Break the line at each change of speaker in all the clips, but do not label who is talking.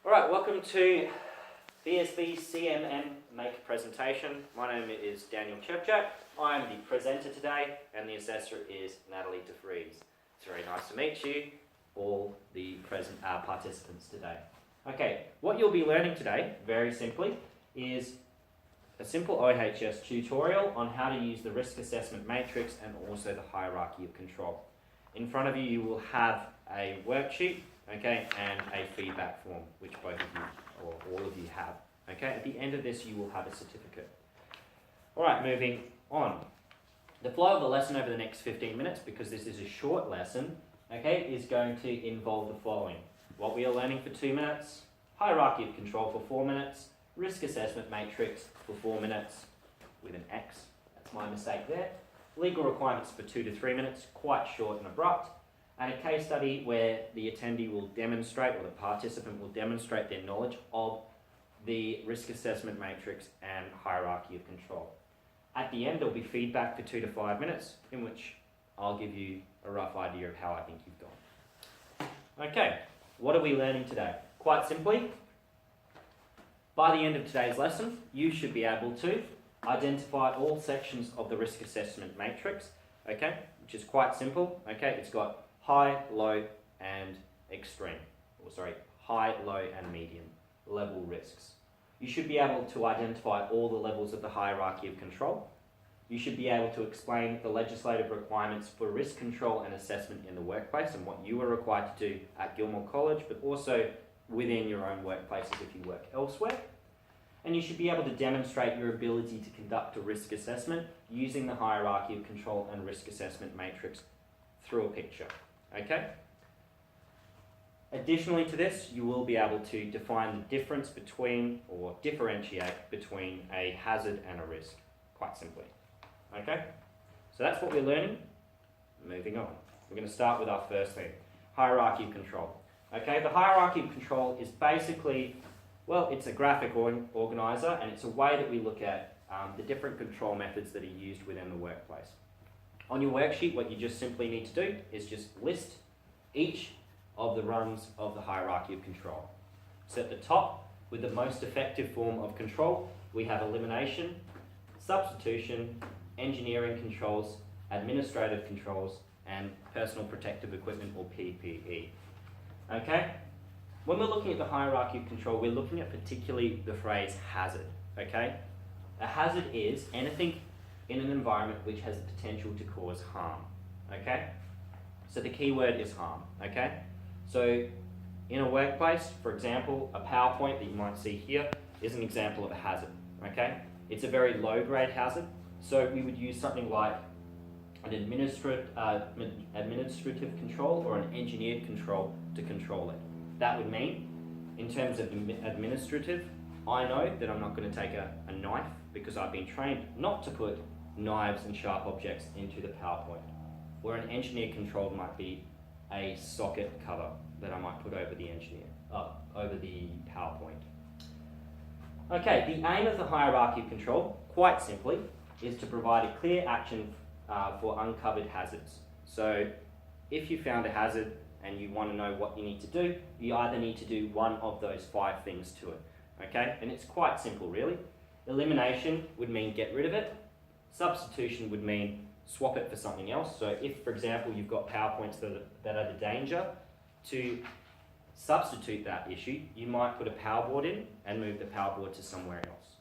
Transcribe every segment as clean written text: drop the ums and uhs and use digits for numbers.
Alright, welcome to BSBCMM Make Presentation. My name is Daniel Szewczak. I am the presenter today and the assessor is Natalie Devries. It's very nice to meet you, all the present participants today. Okay, what you'll be learning today, very simply, is a simple OHS tutorial on how to use the risk assessment matrix and also the hierarchy of control. In front of you, you will have a worksheet, okay, and a feedback form, which both of you, or all of you have. Okay, at the end of this, you will have a certificate. Alright, moving on. The flow of the lesson over the next 15 minutes, because this is a short lesson, okay, is going to involve the following. What we are learning for 2 minutes, hierarchy of control for 4 minutes, risk assessment matrix for 4 minutes, with an X, that's my mistake there. Legal requirements for 2 to 3 minutes, quite short and abrupt. And a case study where the attendee will demonstrate, or the participant will demonstrate their knowledge of the risk assessment matrix and hierarchy of control. At the end, there'll be feedback for 2 to 5 minutes, in which I'll give you a rough idea of how I think you've gone. Okay, what are we learning today? Quite simply, by the end of today's lesson, you should be able to identify all sections of the risk assessment matrix, okay, which is quite simple, okay. It's got high, low, and extreme, high, low, and medium level risks. You should be able to identify all the levels of the hierarchy of control. You should be able to explain the legislative requirements for risk control and assessment in the workplace and what you are required to do at Gilmore College, but also within your own workplaces if you work elsewhere. And you should be able to demonstrate your ability to conduct a risk assessment using the hierarchy of control and risk assessment matrix through a picture. Okay? Additionally to this, you will be able to define the difference between, or differentiate between, a hazard and a risk, quite simply. Okay? So that's what we're learning. Moving on. We're going to start with our first thing, hierarchy of control. Okay, the hierarchy of control is basically, well, it's a graphic organizer, and it's a way that we look at the different control methods that are used within the workplace. On your worksheet, what you just simply need to do is just list each of the rungs of the hierarchy of control. So at the top, with the most effective form of control, we have elimination, substitution, engineering controls, administrative controls, and personal protective equipment, or PPE. Okay? When we're looking at the hierarchy of control, we're looking at particularly the phrase hazard. Okay? A hazard is anything in an environment which has the potential to cause harm. Okay? So the key word is harm. Okay? So in a workplace, for example, a PowerPoint that you might see here is an example of a hazard. Okay? It's a very low-grade hazard, so we would use something like an administrative control or an engineered control to control it. That would mean, in terms of administrative, I know that I'm not going to take a knife because I've been trained not to put knives and sharp objects into the PowerPoint. Where an engineer control might be a socket cover that I might put over the over the PowerPoint. Okay, the aim of the hierarchy of control, quite simply, is to provide a clear action for uncovered hazards. So if you found a hazard and you want to know what you need to do, you either need to do one of those 5 things to it. Okay, and it's quite simple really. Elimination would mean get rid of it. Substitution would mean swap it for something else. So if, for example, you've got PowerPoints that are the danger, to substitute that issue, you might put a power board in and move the power board to somewhere else.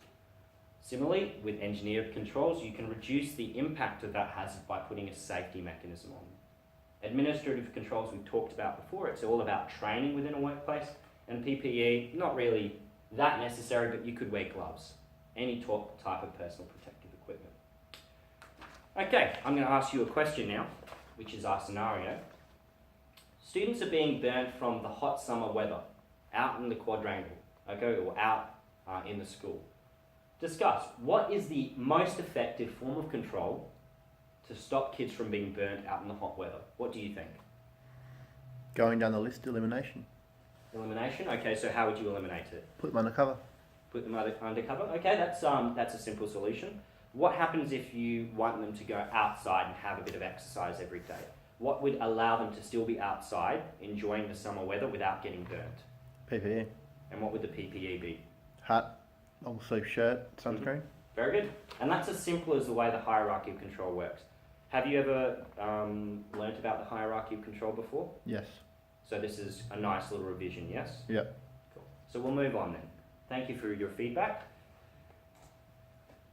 Similarly, with engineered controls, you can reduce the impact of that hazard by putting a safety mechanism on. Administrative controls we've talked about before, it's all about training within a workplace, and PPE, not really that necessary, but you could wear gloves, any type of personal protective equipment. Okay, I'm going to ask you a question now, which is our scenario. Students are being burnt from the hot summer weather, out in the quadrangle, okay, or out in the school. Discuss, what is the most effective form of control to stop kids from being burnt out in the hot weather? What do you think?
Going down the list, elimination.
Elimination? Okay, so how would you eliminate it?
Put them undercover.
Put them undercover? Okay, that's a simple solution. What happens if you want them to go outside and have a bit of exercise every day? What would allow them to still be outside, enjoying the summer weather without getting burnt?
PPE.
And what would the PPE be?
Hat, also shirt, sunscreen.
Very good. And that's as simple as the way the hierarchy of control works. Have you ever learnt about the hierarchy of control before?
Yes.
So this is a nice little revision, yes?
Yep.
Cool. So we'll move on then. Thank you for your feedback.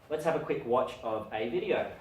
Let's have a quick watch of a video.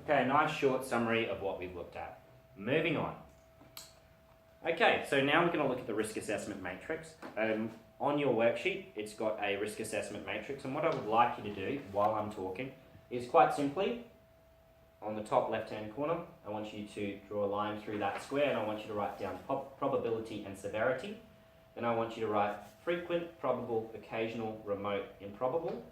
Okay, a nice short summary of what we've looked at. Moving on. Okay, so now we're going to look at the risk assessment matrix. On your worksheet, it's got a risk assessment matrix, and what I would like you to do while I'm talking is quite simply, on the top left-hand corner, I want you to draw a line through that square, and I want you to write down probability and severity. Then I want you to write frequent, probable, occasional, remote, improbable,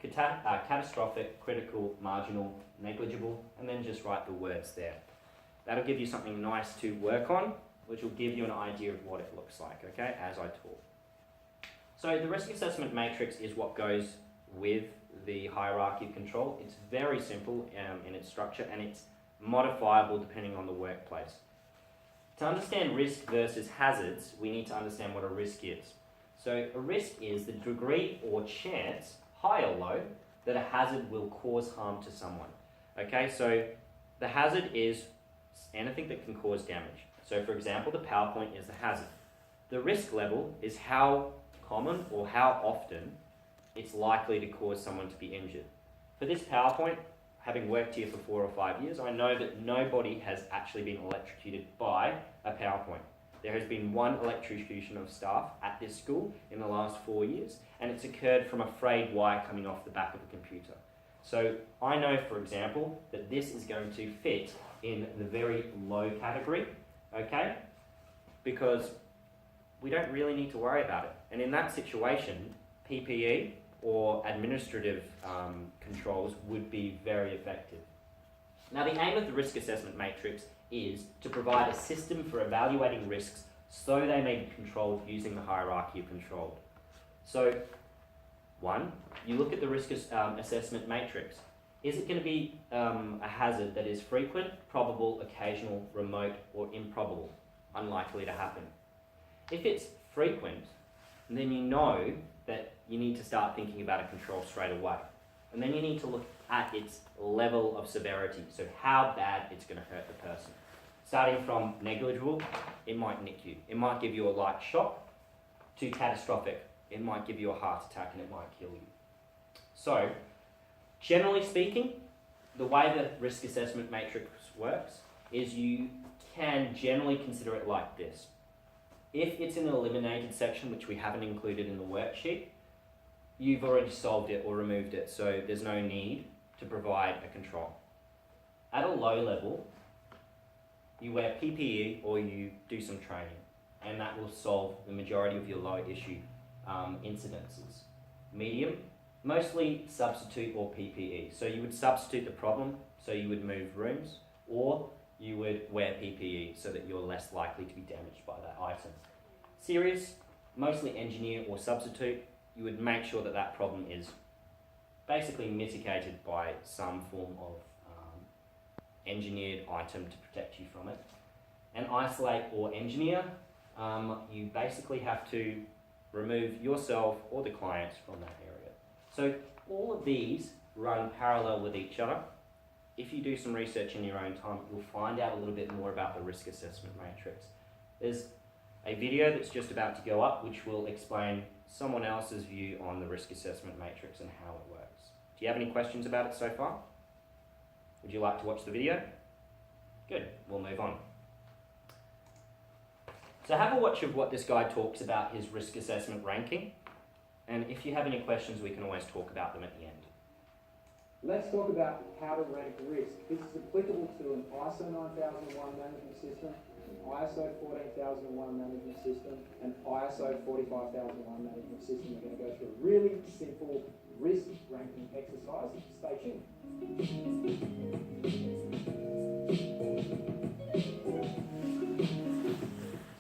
catastrophic, critical, marginal, negligible, and then just write the words there. That'll give you something nice to work on, which will give you an idea of what it looks like, okay, as I talk. So the risk assessment matrix is what goes with the hierarchy of control. It's very simple in its structure, and it's modifiable depending on the workplace. To understand risk versus hazards, we need to understand what a risk is. So a risk is the degree or chance, high or low, that a hazard will cause harm to someone. Okay, so the hazard is anything that can cause damage. So for example, the PowerPoint is the hazard. The risk level is how common or how often it's likely to cause someone to be injured. For this PowerPoint, having worked here for 4 or 5 years, I know that nobody has actually been electrocuted by a PowerPoint. There has been one electrocution of staff at this school in the last 4 years, and it's occurred from a frayed wire coming off the back of a computer. So I know, for example, that this is going to fit in the very low category, okay? Because we don't really need to worry about it. And in that situation, PPE or administrative controls would be very effective. Now, the aim of the risk assessment matrix is to provide a system for evaluating risks so they may be controlled using the hierarchy of control. So, one, you look at the risk assessment matrix. Is it going to be a hazard that is frequent, probable, occasional, remote, or improbable? Unlikely to happen. If it's frequent, then you know that you need to start thinking about a control straight away. And then you need to look at its level of severity, so how bad it's going to hurt the person. Starting from negligible, it might nick you. It might give you a light shock, to catastrophic, it might give you a heart attack and it might kill you. So, generally speaking, the way the risk assessment matrix works is you can generally consider it like this. If it's in the eliminated section, which we haven't included in the worksheet, you've already solved it or removed it, so there's no need to provide a control. At a low level, you wear PPE or you do some training, and that will solve the majority of your low issue incidences. Medium, mostly substitute or PPE. So you would substitute the problem, so you would move rooms, or you would wear PPE so that you're less likely to be damaged by that item. Serious, mostly engineer or substitute, you would make sure that that problem is basically mitigated by some form of engineered item to protect you from it. And isolate or engineer, you basically have to remove yourself or the clients from that area. So all of these run parallel with each other. If you do some research in your own time, you'll find out a little bit more about the risk assessment matrix. There's a video that's just about to go up which will explain someone else's view on the risk assessment matrix and how it works. Do you have any questions about it so far? Would you like to watch the video? Good, we'll move on. So have a watch of what this guy talks about his risk assessment ranking, and if you have any questions we can always talk about them at the end.
Let's talk about how to rank risk. This is applicable to an ISO 9001 management system, an ISO 14001 management system, and ISO 45001 management system. We're going to go through a really simple risk ranking exercise. Stay tuned.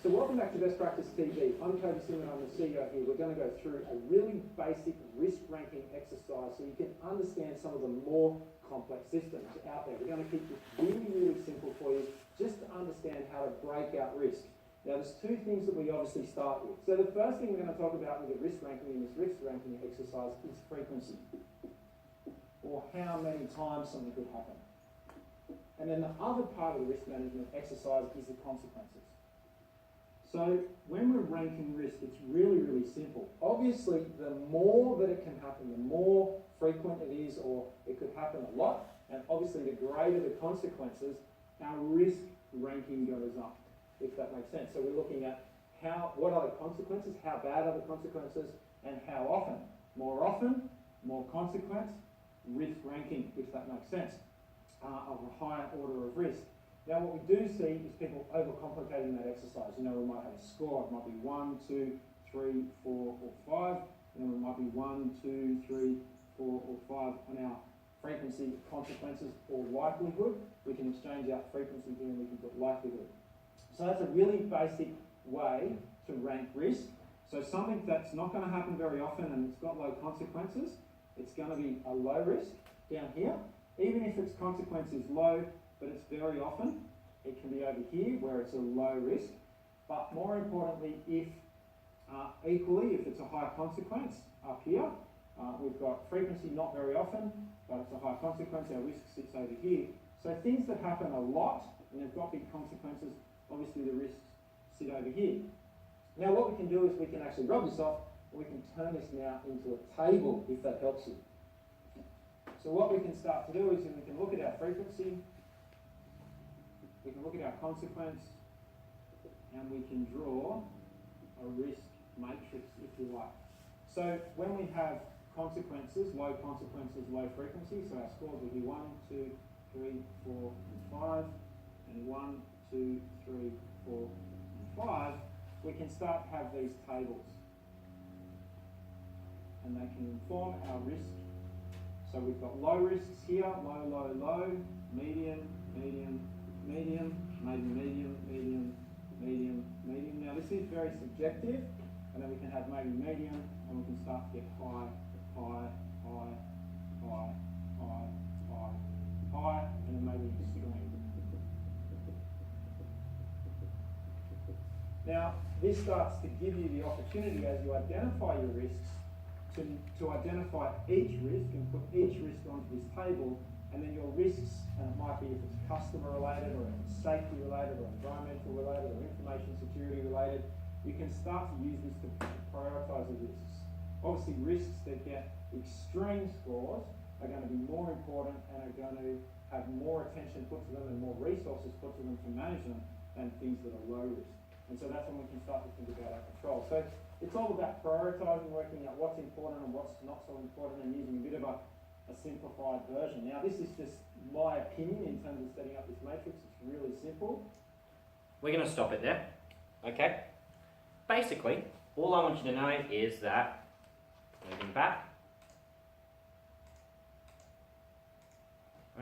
So welcome back to Best Practice TV. I'm Cody Simon, I'm the CEO here. We're going to go through a really basic risk ranking exercise so you can understand some of the more complex systems out there. We're going to keep this really, really simple for you just to understand how to break out risk. Now there's two things that we obviously start with. So the first thing we're going to talk about with the risk ranking in this risk ranking exercise is frequency, or how many times something could happen. And then the other part of the risk management exercise is the consequences. So when we're ranking risk, it's really, really simple. Obviously, the more that it can happen, the more frequent it is, or it could happen a lot, and obviously the greater the consequences, our risk ranking goes up, if that makes sense. So we're looking at what are the consequences, how bad are the consequences, and how often. More often, more consequence, risk ranking, if that makes sense, of a higher order of risk. Now what we do see is people overcomplicating that exercise. You know, we might have a score, it might be 1, 2, 3, 4, or 5, and then it might be 1, 2, 3, 4, or 5 on our frequency, consequences, or likelihood. We can exchange out frequency here and we can put likelihood. So that's a really basic way to rank risk. So something that's not going to happen very often and it's got low consequences, it's going to be a low risk down here. Even if its consequence is low, but it's very often, it can be over here where it's a low risk. But more importantly, if if it's a high consequence up here, we've got frequency not very often, but it's a high consequence, our risk sits over here. So things that happen a lot and they've got big consequences, obviously the risks sit over here. Now what we can do is we can actually rub this off and we can turn this now into a table if that helps you. So what we can start to do is we can look at our frequency, we can look at our consequence, and we can draw a risk matrix, if you like. So when we have consequences, low frequency, so our scores will be 1, 2, 3, 4, and 5, and 1, 2, 3, 4, and 5, we can start to have these tables. And they can inform our risk. So we've got low risks here, low, low, low, medium, medium, medium, maybe medium, medium, medium, medium. Now this is very subjective, and then we can have maybe medium, and we can start to get high, high, high, high, high, high, high, and then maybe extreme. Now this starts to give you the opportunity as you identify your risks to identify each risk and put each risk onto this table, and then your risks, and it might be if it's customer related or if it's safety related or environmental related or information security related, you can start to use this to prioritize the risks. Obviously risks that get extreme scores are going to be more important and are going to have more attention put to them and more resources put to them to manage them than things that are low risk. And so that's when we can start to think about our control. So it's all about prioritising, working out what's important and what's not so important, and using a bit of a simplified version. Now this is just my opinion in terms of setting up this matrix. It's really simple.
We're going to stop it there. Okay? Basically, all I want you to know is that, moving back,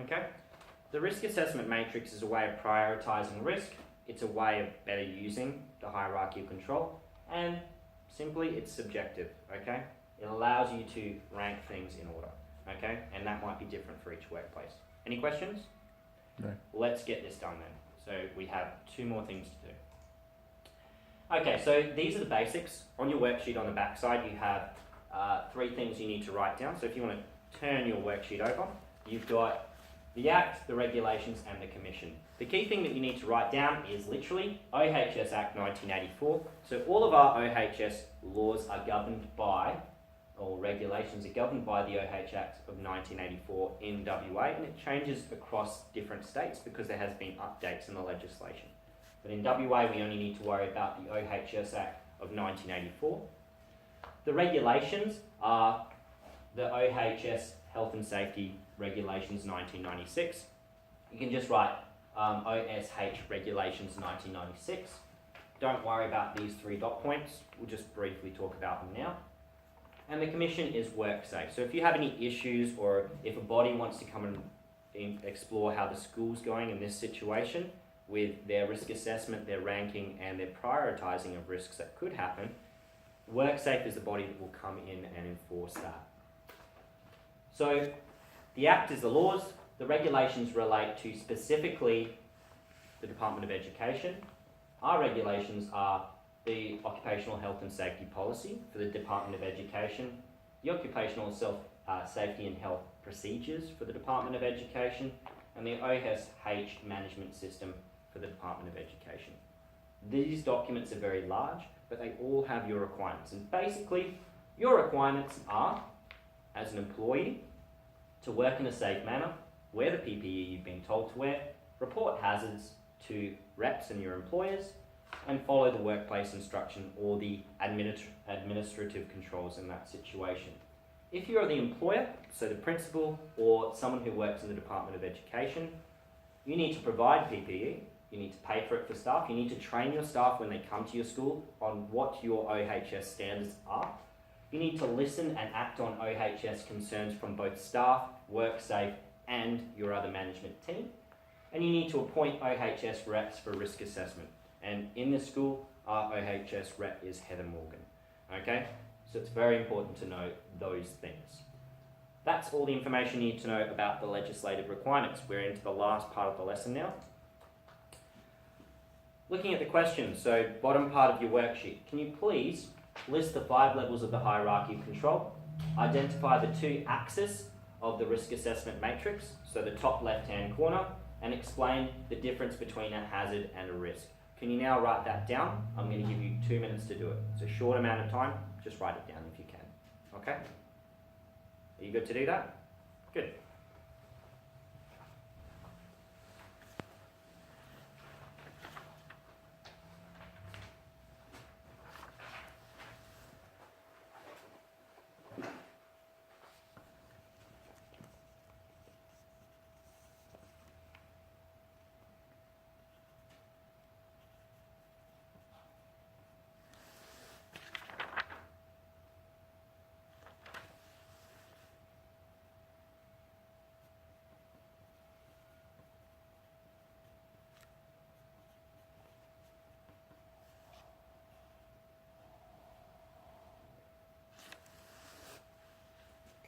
okay, the risk assessment matrix is a way of prioritising risk. It's a way of better using the hierarchy of control, and simply it's subjective, okay? It allows you to rank things in order, okay? And that might be different for each workplace. Any questions?
No.
Let's get this done then. So we have 2 more things to do. Okay, so these are the basics. On your worksheet on the back side, you have 3 things you need to write down. So if you want to turn your worksheet over, you've got the Act, the regulations, and the Commission. The key thing that you need to write down is literally OHS Act 1984. So all of our OHS laws are governed by, or regulations are governed by the OH Act of 1984 in WA, and it changes across different states because there has been updates in the legislation. But in WA, we only need to worry about the OHS Act of 1984. The regulations are the OHS Health and Safety Regulations 1996. You can just write OSH Regulations 1996. Don't worry about these 3 dot points. We'll just briefly talk about them now. And the Commission is WorkSafe. So if you have any issues, or if a body wants to come and explore how the school's going in this situation with their risk assessment, their ranking, and their prioritising of risks that could happen, WorkSafe is the body that will come in and enforce that. So the Act is the laws. The regulations relate to specifically the Department of Education. Our regulations are the Occupational Health and Safety Policy for the Department of Education, the Occupational Safety and Health Procedures for the Department of Education, and the OSH Management System for the Department of Education. These documents are very large, but they all have your requirements. And basically, your requirements are, as an employee, to work in a safe manner, wear the PPE you've been told to wear, report hazards to reps and your employers, and follow the workplace instruction or the administrative controls in that situation. If you're the employer, so the principal or someone who works in the Department of Education, you need to provide PPE, you need to pay for it for staff, you need to train your staff when they come to your school on what your OHS standards are. You need to listen and act on OHS concerns from both staff, WorkSafe, and your other management team. And you need to appoint OHS reps for risk assessment. And in this school, our OHS rep is Heather Morgan. Okay? So it's very important to know those things. That's all the information you need to know about the legislative requirements. We're into the last part of the lesson now. Looking at the questions, so bottom part of your worksheet, can you please list the 5 levels of the hierarchy of control, identify the 2 axes of the risk assessment matrix, so the top left-hand corner, and explain the difference between a hazard and a risk. Can you now write that down? I'm going to give you 2 minutes to do it. It's a short amount of time, just write it down if you can. Okay? Are you good to do that? Good.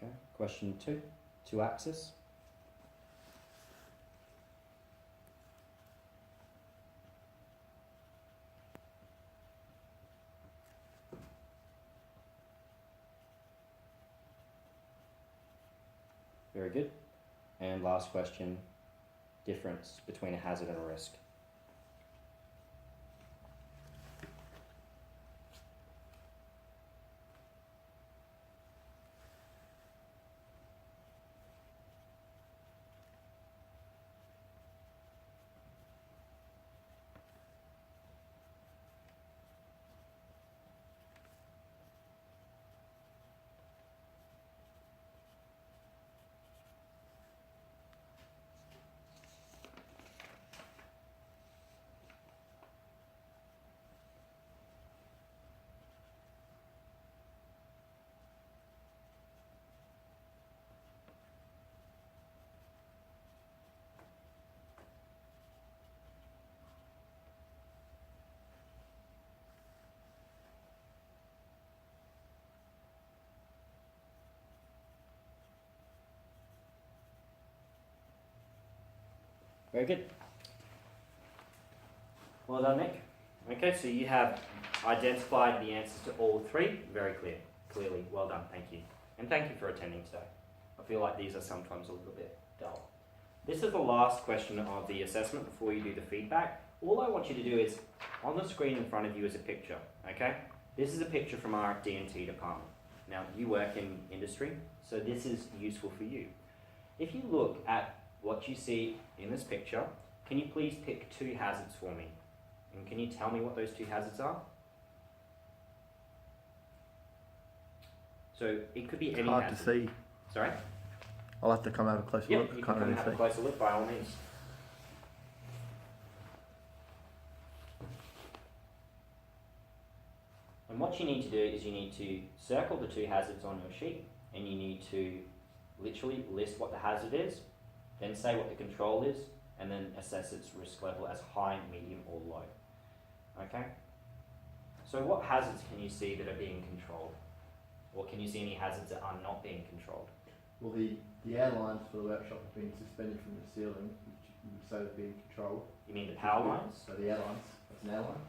Okay, question 2, 2 axis. Very good. And last question, difference between a hazard and a risk. Very good. Well done, Nick. Okay, so you have identified the answers to all three. Very clearly. Well done, thank you. And thank you for attending today. I feel like these are sometimes a little bit dull. This is the last question of the assessment before you do the feedback. All I want you to do is, on the screen in front of you is a picture, okay? This is a picture from our D&T department. Now, you work in industry, so this is useful for you. If you look at what you see in this picture, can you please pick 2 hazards for me? And can you tell me what those 2 hazards are? So it could be any
Hard
hazard.
to see.
Sorry?
I'll have to come have a closer
Yep,
look.
you
I
can
can't
come
really
have
see.
a closer look by all means. And what you need to do is you need to circle the 2 hazards on your sheet, and you need to literally list what the hazard is, then say what the control is, and then assess its risk level as high, medium, or low. Okay? So what hazards can you see that are being controlled? Or can you see any hazards that are not being controlled?
Well, the airlines for the workshop have been suspended from the ceiling, which you would say have been controlled.
You mean the power lines?
So the airlines, that's an airline.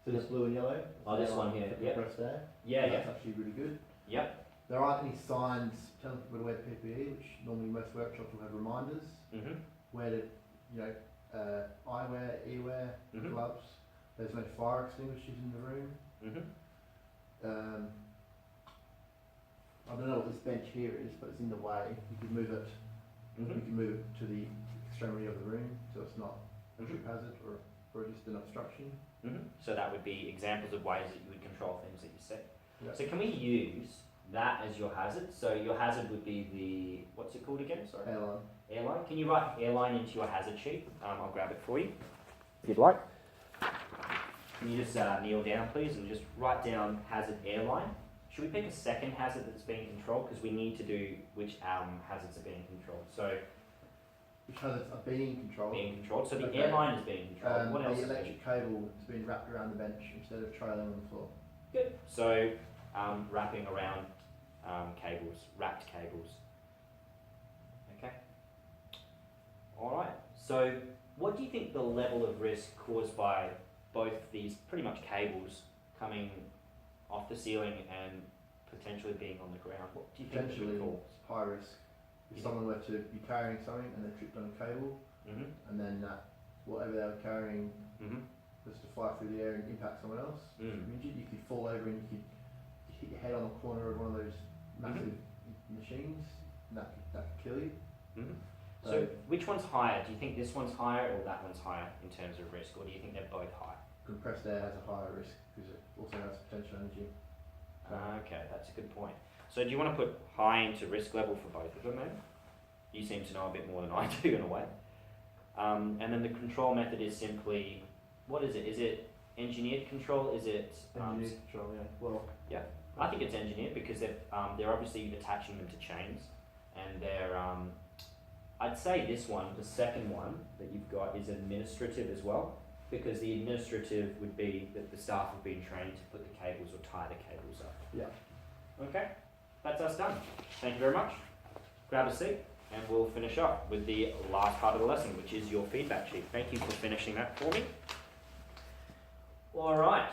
So this blue and yellow.
Oh, this one here, yep.
Press there.
Yeah,
That's actually really good.
Yep.
There aren't any signs telling people to wear PPE, which normally most workshops will have reminders.
Mm-hmm.
Where to, eyewear, earwear,
Mhm.
gloves. There's no fire extinguishers in the room.
Mm-hmm.
I don't know what this bench here is, but it's in the way. You could move it. You
Mm-hmm.
can move it to the extremity of the room, so it's not a
Mhm.
trip hazard or just an obstruction.
Mm-hmm. So that would be examples of ways that you would control things that you said.
Yeah.
So can we use that as your hazard? So your hazard would be the, what's it called again? Sorry.
Airline.
Airline. Can you write airline into your hazard sheet? I'll grab it for you, if you'd like. Can you just kneel down, please, and just write down hazard airline? Should we pick a second hazard that's being controlled? Because we need to do which hazards are being controlled. So
Which hazards are being controlled.
being controlled. So the
Okay.
airline is being controlled. What else
The
is being
electric cable has been wrapped around the bench instead of trailing on the floor.
Good. So wrapping around cables, wrapped cables. Okay. All right. So what do you think the level of risk caused by both these pretty much cables coming off the ceiling and potentially being on the ground? What do you think it
Potentially
would cause?
high risk. If
Yeah.
someone were to be carrying something and they tripped on a cable,
Mhm.
and then whatever they were carrying
Mhm.
was to fly through the air and impact someone else,
Mm.
you could fall over and you could hit your head on the corner of one of those massive machines, and that could kill you.
Mhm.
So-
So which one's higher? Do you think this one's higher or that one's higher in terms of risk, or do you think they're both high?
Compressed air has a higher risk because it also has potential energy.
Okay, that's a good point. So do you want to put high into risk level for both of them then? You seem to know a bit more than I do in a way. And then the control method is simply, what is it? Is it engineered control? Is it?
Engineered control, yeah. Well,
I think it's engineered because they're obviously attaching them to chains, and they're. I'd say this one, the second one that you've got, is administrative as well, because the administrative would be that the staff have been trained to put the cables or tie the cables up.
yeah.
Okay, that's us done. Thank you very much. Grab a seat and we'll finish up with the last part of the lesson, which is your feedback sheet. Thank you for finishing that for me. All right.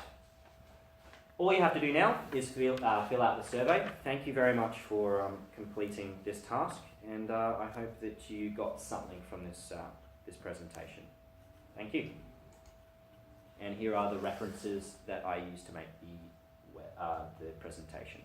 All you have to do now is fill out the survey. Thank you very much for completing this task, and I hope that you got something from this presentation. Thank you. And here are the references that I used to make the presentation.